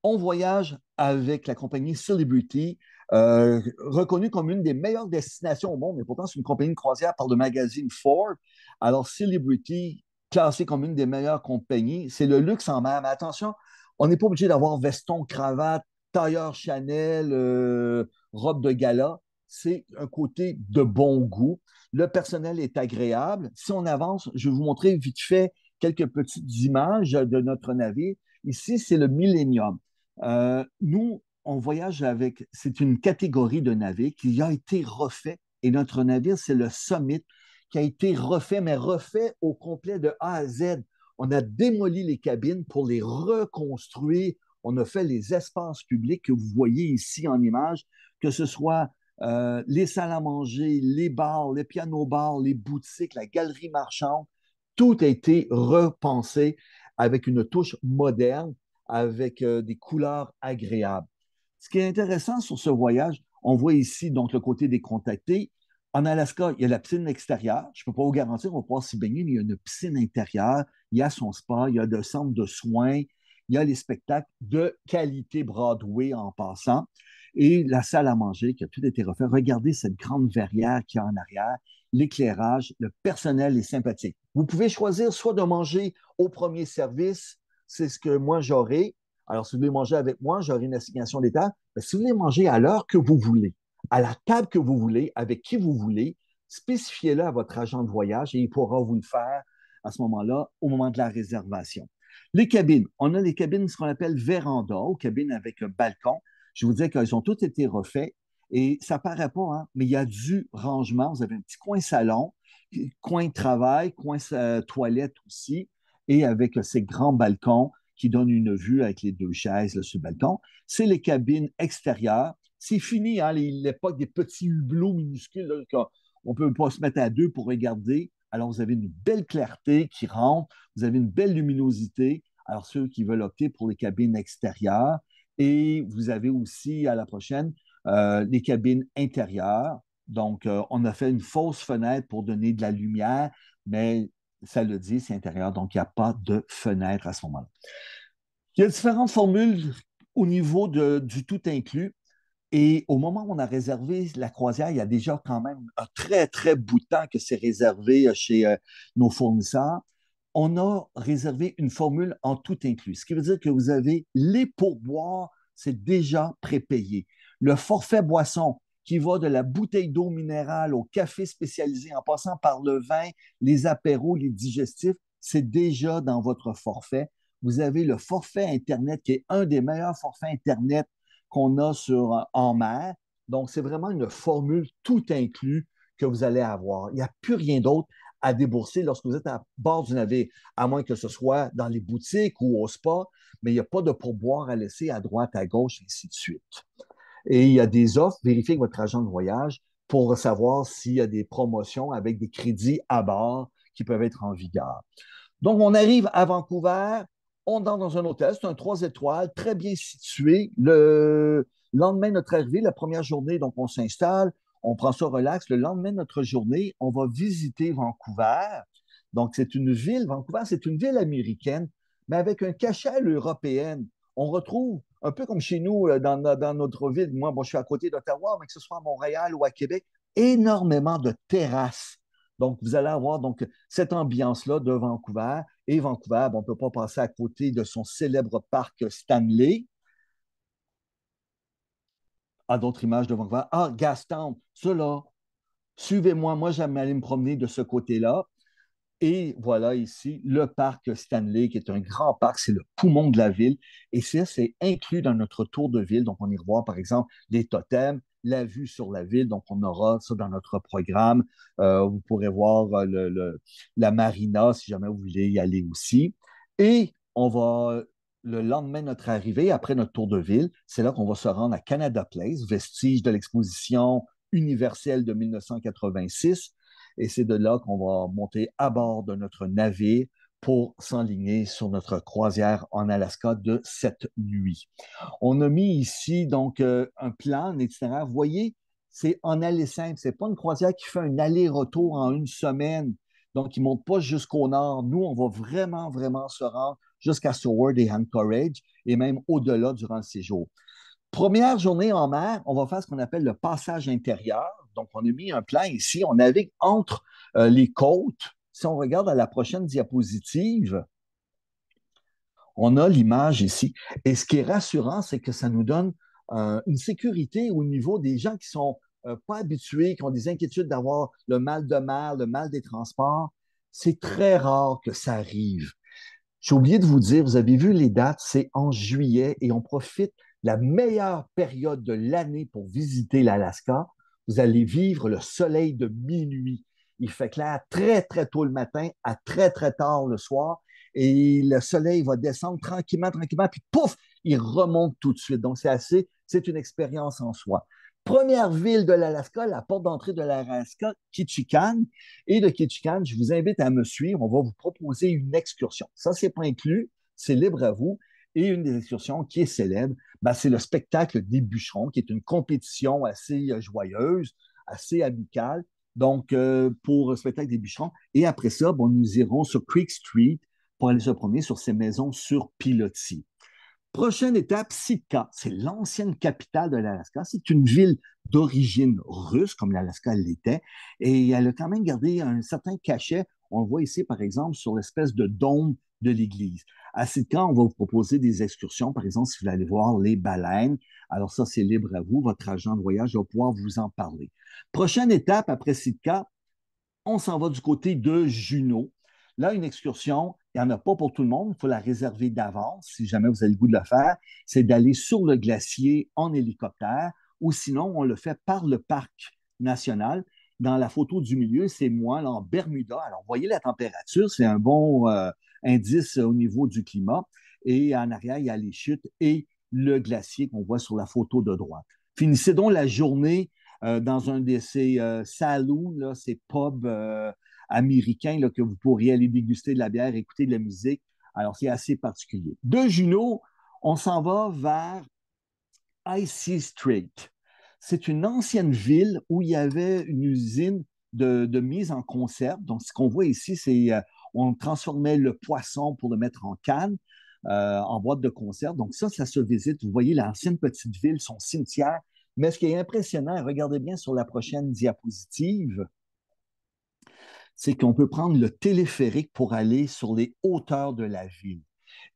Speaker 2: on voyage avec la compagnie Celebrity, reconnue comme une des meilleures destinations au monde, mais pourtant c'est une compagnie de croisière par le magazine Forbes. Alors, Celebrity, classée comme une des meilleures compagnies, c'est le luxe en mer. Mais attention, on n'est pas obligé d'avoir veston, cravate, tailleur Chanel, robe de gala. C'est un côté de bon goût. Le personnel est agréable. Si on avance, je vais vous montrer vite fait quelques petites images de notre navire. Ici, c'est le Millennium. Nous, on voyage avec, c'est une catégorie de navire qui a été refait et notre navire, c'est le Summit qui a été refait, mais refait au complet de A à Z. On a démoli les cabines pour les reconstruire. On a fait les espaces publics que vous voyez ici en image, que ce soit les salles à manger, les bars, les pianos-bars, les boutiques, la galerie marchande. Tout a été repensé avec une touche moderne, avec des couleurs agréables. Ce qui est intéressant sur ce voyage, on voit ici donc le côté des contactés. En Alaska, il y a la piscine extérieure. Je ne peux pas vous garantir qu'on va pouvoir s'y baigner, mais il y a une piscine intérieure, il y a son spa, il y a des centres de soins, il y a les spectacles de qualité Broadway en passant, et la salle à manger qui a tout été refait. Regardez cette grande verrière qu'il y a en arrière, l'éclairage, le personnel est sympathique. Vous pouvez choisir soit de manger au premier service, c'est ce que moi j'aurai. Alors, si vous voulez manger avec moi, j'aurai une assignation d'état. Mais si vous voulez manger à l'heure que vous voulez, à la table que vous voulez, avec qui vous voulez, spécifiez-le à votre agent de voyage et il pourra vous le faire à ce moment-là, au moment de la réservation. Les cabines, on a les cabines, ce qu'on appelle véranda, ou cabines avec un balcon. Je vous disais qu'elles ont toutes été refaites et ça ne paraît pas, hein, mais il y a du rangement. Vous avez un petit coin salon, coin travail, coin toilette aussi, et avec ces grands balcons qui donnent une vue avec les deux chaises là, sur le balcon. C'est les cabines extérieures. C'est fini, hein, l'époque des petits hublots minuscules. Là, on ne peut pas se mettre à deux pour regarder. Alors, vous avez une belle clarté qui rentre, vous avez une belle luminosité. Alors, ceux qui veulent opter pour les cabines extérieures, et vous avez aussi à la prochaine les cabines intérieures. Donc, on a fait une fausse fenêtre pour donner de la lumière, mais ça le dit, c'est intérieur, donc il n'y a pas de fenêtre à ce moment-là. Il y a différentes formules au niveau du tout inclus. Et au moment où on a réservé la croisière, il y a déjà quand même un très, très bout de temps que c'est réservé chez nos fournisseurs. On a réservé une formule en tout inclus, ce qui veut dire que vous avez les pourboires, c'est déjà prépayé. Le forfait boisson qui va de la bouteille d'eau minérale au café spécialisé en passant par le vin, les apéros, les digestifs, c'est déjà dans votre forfait. Vous avez le forfait Internet qui est un des meilleurs forfaits Internet qu'on a en mer. Donc, c'est vraiment une formule tout inclus que vous allez avoir. Il n'y a plus rien d'autre à débourser lorsque vous êtes à bord du navire, à moins que ce soit dans les boutiques ou au spa, mais il n'y a pas de pourboire à laisser à droite, à gauche, et ainsi de suite. Et il y a des offres, vérifiez avec votre agent de voyage pour savoir s'il y a des promotions avec des crédits à bord qui peuvent être en vigueur. Donc, on arrive à Vancouver, on dort dans un hôtel, c'est un 3 étoiles, très bien situé. Le lendemain de notre arrivée, la première journée, donc on s'installe, on prend ça relax. Le lendemain de notre journée, on va visiter Vancouver. Donc, Vancouver, c'est une ville américaine, mais avec un cachet à l'européenne. On retrouve, un peu comme chez nous, dans notre ville, moi, bon, je suis à côté d'Ottawa, mais que ce soit à Montréal ou à Québec, énormément de terrasses. Donc, vous allez avoir donc cette ambiance-là de Vancouver. Et Vancouver, bon, on ne peut pas passer à côté de son célèbre parc Stanley. À d'autres images de Vancouver. Ah, Gastown, cela, suivez-moi. Moi, j'aime aller me promener de ce côté-là. Et voilà ici le parc Stanley, qui est un grand parc, c'est le poumon de la ville. Et ça, c'est inclus dans notre tour de ville. Donc, on y revoit, par exemple, les totems, la vue sur la ville. Donc, on aura ça dans notre programme. Vous pourrez voir la marina si jamais vous voulez y aller aussi. Et on va, le lendemain de notre arrivée, après notre tour de ville, c'est là qu'on va se rendre à Canada Place, vestige de l'exposition universelle de 1986. Et c'est de là qu'on va monter à bord de notre navire pour s'enligner sur notre croisière en Alaska de cette nuit. On a mis ici donc un plan, un itinéraire. Vous voyez, c'est en aller simple. Ce n'est pas une croisière qui fait un aller-retour en une semaine. Donc, il ne monte pas jusqu'au nord. Nous, on va vraiment, vraiment se rendre jusqu'à Seward et Anchorage et même au-delà durant le séjour. Première journée en mer, on va faire ce qu'on appelle le passage intérieur. Donc, on a mis un plan ici. On navigue entre les côtes. Si on regarde à la prochaine diapositive, on a l'image ici. Et ce qui est rassurant, c'est que ça nous donne une sécurité au niveau des gens qui sont pas habitués, qui ont des inquiétudes d'avoir le mal de mer, le mal des transports. C'est très rare que ça arrive. J'ai oublié de vous dire, vous avez vu les dates, c'est en juillet et on profite la meilleure période de l'année pour visiter l'Alaska. Vous allez vivre le soleil de minuit. Il fait clair très, très tôt le matin à très, très tard le soir et le soleil va descendre tranquillement, tranquillement, puis pouf, il remonte tout de suite. Donc, c'est une expérience en soi. Première ville de l'Alaska, la porte d'entrée de l'Alaska, Ketchikan. Et de Ketchikan, je vous invite à me suivre. On va vous proposer une excursion. Ça, c'est pas inclus, c'est libre à vous. Et une des excursions qui est célèbre, ben, c'est le spectacle des bûcherons, qui est une compétition assez joyeuse, assez amicale. Donc, pour le spectacle des bûcherons. Et après ça, bon, nous irons sur Creek Street pour aller se promener sur ces maisons sur pilotis. Prochaine étape, Sitka. C'est l'ancienne capitale de l'Alaska. C'est une ville d'origine russe, comme l'Alaska l'était, et elle a quand même gardé un certain cachet. On le voit ici, par exemple, sur l'espèce de dôme de l'église. À Sitka, on va vous proposer des excursions. Par exemple, si vous voulez aller voir les baleines, alors ça, c'est libre à vous. Votre agent de voyage va pouvoir vous en parler. Prochaine étape après Sitka, on s'en va du côté de Juneau. Là, une excursion, il n'y en a pas pour tout le monde. Il faut la réserver d'avance si jamais vous avez le goût de le faire. C'est d'aller sur le glacier en hélicoptère ou sinon, on le fait par le parc national. Dans la photo du milieu, c'est moi là, en Bermuda. Alors, vous voyez la température, c'est un bon indice au niveau du climat. Et en arrière, il y a les chutes et le glacier qu'on voit sur la photo de droite. Finissez donc la journée dans un de ces saloons, là, ces pubs américains là, que vous pourriez aller déguster de la bière, écouter de la musique. Alors, c'est assez particulier. De Juneau, on s'en va vers Icy Strait. C'est une ancienne ville où il y avait une usine de mise en conserve. Donc, ce qu'on voit ici, c'est on transformait le poisson pour le mettre en canne, en boîte de conserve. Donc, ça se visite. Vous voyez l'ancienne petite ville, son cimetière. Mais ce qui est impressionnant, regardez bien sur la prochaine diapositive, c'est qu'on peut prendre le téléphérique pour aller sur les hauteurs de la ville.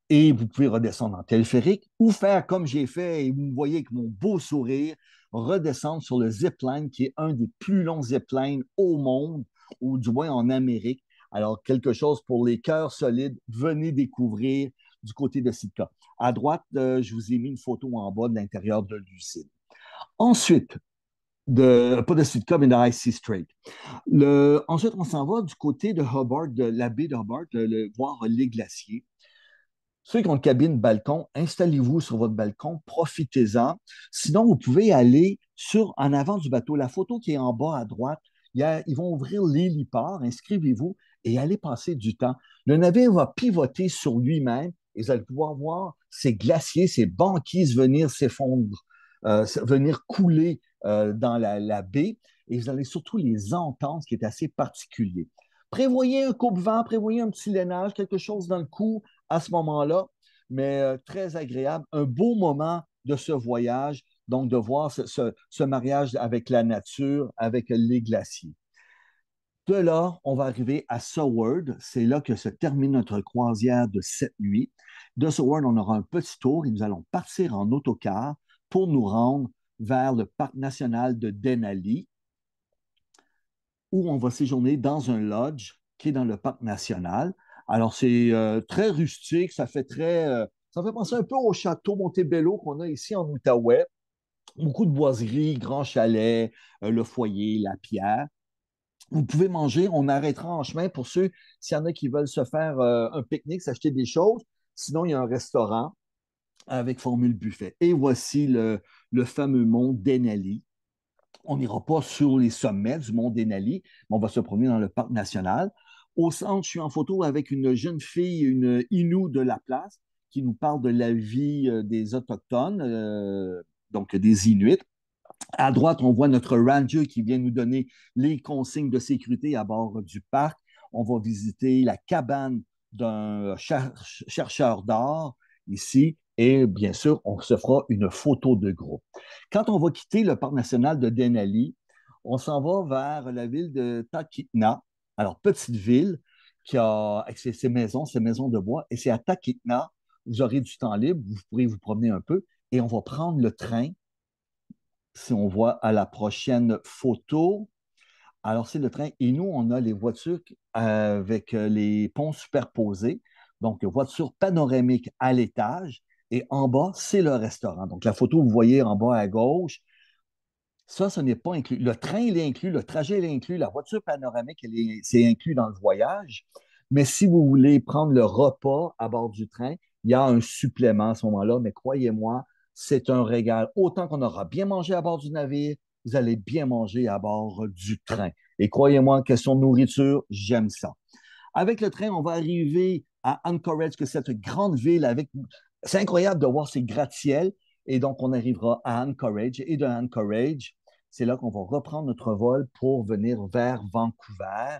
Speaker 2: Et vous pouvez redescendre en téléphérique ou faire comme j'ai fait, et vous me voyez avec mon beau sourire, redescendre sur le zipline, qui est un des plus longs ziplines au monde, ou du moins en Amérique. Alors, quelque chose pour les cœurs solides, venez découvrir du côté de Sitka. À droite, je vous ai mis une photo en bas de l'intérieur de l'usine. Ensuite, pas de Sitka, mais de Icy Strait. Ensuite, on s'en va du côté de Hobart, de la baie de Hobart, voir les glaciers. Ceux qui ont une cabine balcon, installez-vous sur votre balcon, profitez-en. Sinon, vous pouvez aller en avant du bateau, la photo qui est en bas à droite, ils vont ouvrir l'héliport, inscrivez-vous et allez passer du temps. Le navire va pivoter sur lui-même et vous allez pouvoir voir ces glaciers, ces banquises venir s'effondrer, venir couler dans la baie et vous allez surtout les entendre, ce qui est assez particulier. Prévoyez un coupe-vent, prévoyez un petit lainage, quelque chose dans le cou à ce moment-là, mais très agréable, un beau moment de ce voyage, donc de voir ce mariage avec la nature, avec les glaciers. De là, on va arriver à Seward. C'est là que se termine notre croisière de 7 nuits. De Seward, on aura un petit tour et nous allons partir en autocar pour nous rendre vers le parc national de Denali, où on va séjourner dans un lodge qui est dans le parc national. Alors, c'est très rustique, ça fait penser un peu au château Montebello qu'on a ici en Outaouais. Beaucoup de boiseries, grands chalets, le foyer, la pierre. Vous pouvez manger, on arrêtera en chemin pour ceux, s'il y en a qui veulent se faire un pique-nique, s'acheter des choses. Sinon, il y a un restaurant avec formule buffet. Et voici le fameux mont Denali. On n'ira pas sur les sommets du mont Denali, mais on va se promener dans le parc national. Au centre, je suis en photo avec une jeune fille, une Inou de la place, qui nous parle de la vie des Autochtones, donc des Inuits. À droite, on voit notre ranger qui vient nous donner les consignes de sécurité à bord du parc. On va visiter la cabane d'un chercheur d'or ici et bien sûr, on se fera une photo de groupe. Quand on va quitter le parc national de Denali, on s'en va vers la ville de Takitna. Alors, petite ville qui a avec ses maisons de bois, et c'est à Takitna, vous aurez du temps libre, vous pourrez vous promener un peu, et on va prendre le train si on voit à la prochaine photo. Alors, c'est le train. Et nous, on a les voitures avec les ponts superposés. Donc, voiture panoramique à l'étage. Et en bas, c'est le restaurant. Donc, la photo, vous voyez en bas à gauche, ça, ce n'est pas inclus. Le train, il est inclus, le trajet, il est inclus, la voiture panoramique, c'est inclus dans le voyage. Mais si vous voulez prendre le repas à bord du train, il y a un supplément à ce moment-là. Mais croyez-moi, c'est un régal. Autant qu'on aura bien mangé à bord du navire, vous allez bien manger à bord du train. Et croyez-moi, question de nourriture, j'aime ça. Avec le train, on va arriver à Anchorage, que c'est cette grande ville avec. C'est incroyable de voir ces gratte-ciels. Et donc, on arrivera à Anchorage. Et de Anchorage, c'est là qu'on va reprendre notre vol pour venir vers Vancouver.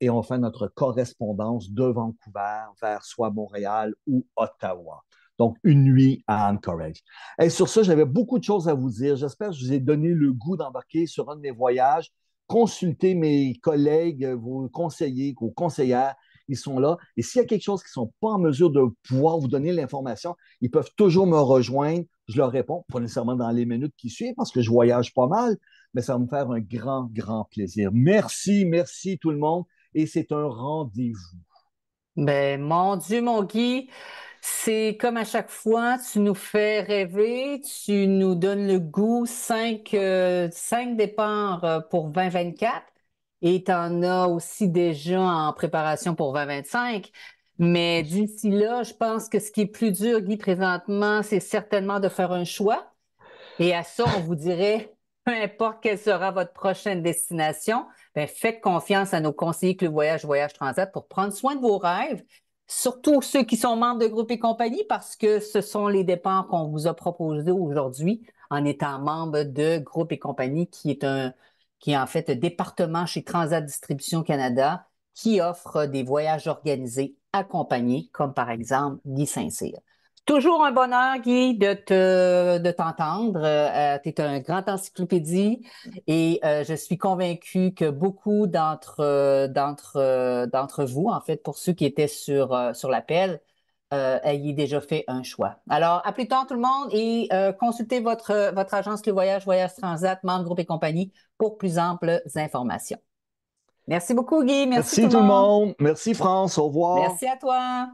Speaker 2: Et on fait notre correspondance de Vancouver vers soit Montréal ou Ottawa. Donc, une nuit à Anchorage. Et sur ça, j'avais beaucoup de choses à vous dire. J'espère que je vous ai donné le goût d'embarquer sur un de mes voyages. Consultez mes collègues, vos conseillers, vos conseillères. Ils sont là. Et s'il y a quelque chose qui ne sont pas en mesure de pouvoir vous donner l'information, ils peuvent toujours me rejoindre. Je leur réponds, pas nécessairement dans les minutes qui suivent parce que je voyage pas mal, mais ça va me faire un grand, grand plaisir. Merci, merci tout le monde. Et c'est un rendez-vous.
Speaker 1: Ben, mon Dieu, mon Guy, c'est comme à chaque fois, tu nous fais rêver, tu nous donnes le goût, cinq départs pour 2024 et tu en as aussi déjà en préparation pour 2025. Mais d'ici là, je pense que ce qui est plus dur, Guy, présentement, c'est certainement de faire un choix. Et à ça, on vous dirait, peu importe quelle sera votre prochaine destination, ben, faites confiance à nos conseillers Club Voyage, Voyage Transat pour prendre soin de vos rêves, surtout ceux qui sont membres de Groupe et compagnie, parce que ce sont les départs qu'on vous a proposés aujourd'hui en étant membre de Groupe et compagnie, qui est en fait un département chez Transat Distribution Canada, qui offre des voyages organisés accompagnés, comme par exemple Guy Saint-Cyr. Toujours un bonheur, Guy, de t'entendre. Tu es un grand encyclopédie et je suis convaincue que beaucoup d'entre vous, en fait, pour ceux qui étaient sur l'appel, ayez déjà fait un choix. Alors, à plus tard tout le monde et consultez votre agence Le Voyage, Voyage Transat, membre groupe et compagnie pour plus amples informations. Merci beaucoup, Guy. Merci tout
Speaker 2: Merci
Speaker 1: le
Speaker 2: tout le
Speaker 1: monde.
Speaker 2: monde. Merci France. Au revoir.
Speaker 1: Merci à toi.